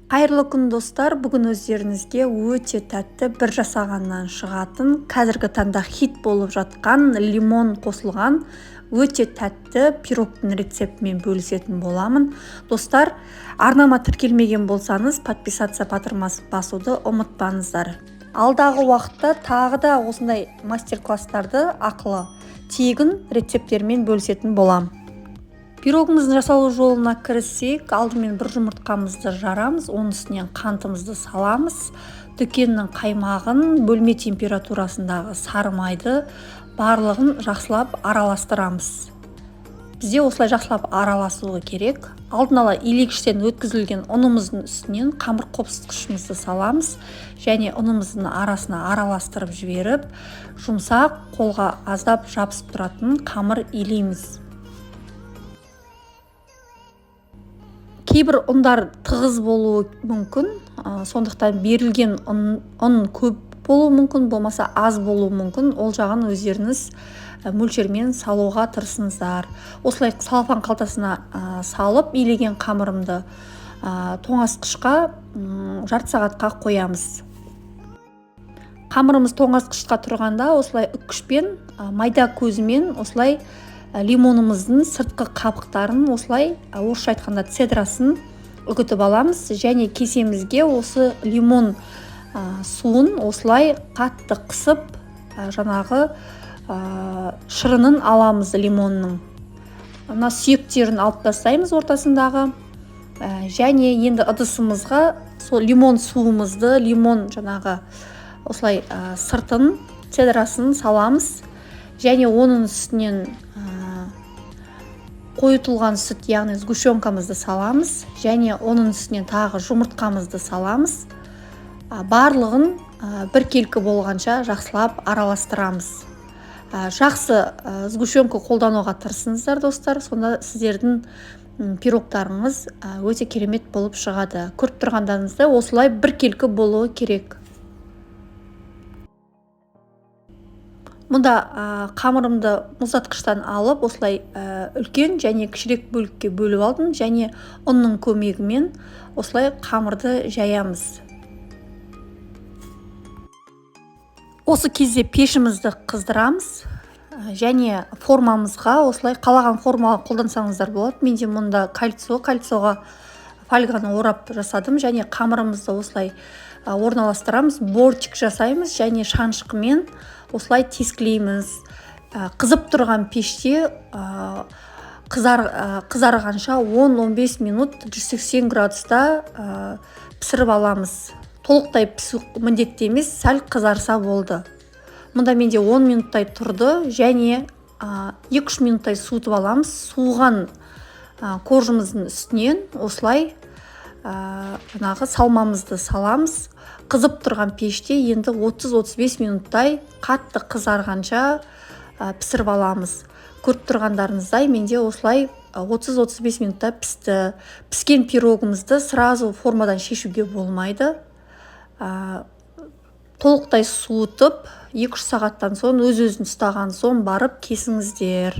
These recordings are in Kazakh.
Қайырлы күн достар, бүгін өздеріңізге өте тәтті бір жасағаннан шығатын, қазіргі таңда хит болып жатқан лимон қосылған өте тәтті пирогтың рецептімен бөлісетін боламын. Достар, арнама тіркелмеген болсаңыз, подписаться батырмасын басуды ұмытпаңыздар. Алдағы уақытта тағы да осындай мастер-класстарды ақылы, тегін рецепттермен бөлісетін боламын. Пирогымыздың жасалу жолына кіріссек, алдымен бір жұмыртқамызды жарамыз, оның үстінен қантымызды саламыз, дүкеннің қаймағын, бөлме температурасындағы сары майды барлығын жақсылап араластырамыз. Бізде осылай жақсылап араласуы керек. Алдын ала илегіштен өткізілген ұнымыздың үстінен қамыр қопсытқышымызды саламыз және ұнымыздың арасына араластырып жіберіп, жұмсақ, қолға аздап жабысып тұратын қамыр илейміз. Кейбір ұндар тығыз болуы мүмкін, сондықтан берілген ұн көп болуы мүмкін, болмаса аз болуы мүмкін. Ол жағын өздеріңіз мөлшермен салуға тырысыңыздар. Осылай салфан қалтасына салып, илеген қамырымды тоңазытқышқа жарты сағатқа қоямыз. Қамырымыз тоңазытқышқа тұрғанда осылай үккішпен, майда көзімен осылай лимонымыздың сыртқы қабықтарын осылай, орысша айтқанда цедрасын үгітіп аламыз және кесемізге осы лимон суын осылай қатты қысып, жаңағы шырынын аламыз лимонның. Мына сүйектерін алып тастаймыз ортасындағы және енді ыдысымызға сол лимон суымызды, лимон жаңағы осылай сыртын, цедрасын саламыз және оның үстінен қойытылған сүт, яғни сгущенкамызды саламыз және оның үстінен тағы жұмыртқамызды саламыз. Барлығын біркелкі болғанша жақсылап араластырамыз. Жақсы сгущенка қолдануға тырысыңыздар достар, сонда сіздердің пирогтарыңыз өте керемет болып шығады. Көріп тұрғандарыңызда осылай біркелкі болуы керек. Мұнда қамырымды мұздатқыштан алып, осылай үлкен және кішірек бөлікке бөліп алдым және ұнның көмегімен осылай қамырды жаямыз. Осы кезде пешімізді қыздырамыз және формамызға осылай қалаған формаға қолдансаңыздар болады. Менде мұнда кольцоға фольганы орап жасадым және қамырымызды осылай орналастырамыз, бортик жасаймыз және шанышқымен осылай тескілейміз. Қызып тұрған пеште қызарғанша 10-15 минут 180 градуста пісіріп аламыз. Толықтай пісу міндетті емес, сәл қызарса болды. Мұнда менде 10 минуттай тұрды және 2-3 минуттай суытып аламыз. Суыған коржымыздың үстінен осылай жаңағы салмамызды саламыз. Қызып тұрған пеште енді 30-35 минуттай қатты қызарғанша пісіріп аламыз. Көріп тұрғандарыңыздай менде осылай 30-35 минутта пісті. Піскен пирогымызды сразу формадан шешуге болмайды. Толықтай суытып, 2-3 сағаттан соң өз-өзін ұстаған соң барып кесіңіздер.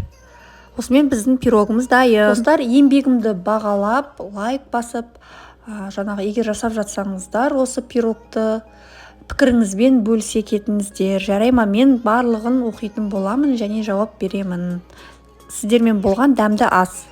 Осымен біздің пирогымыз дайын. Достар, еңбегімді бағалап, лайк басып, жаңағы егер жасап жатсаңыздар, осы пирогты пікіріңізбен бөлісе кетіңіздер. Жарай ма, мен барлығын оқитын боламын және жауап беремін. Сіздермен болған дәмді ас.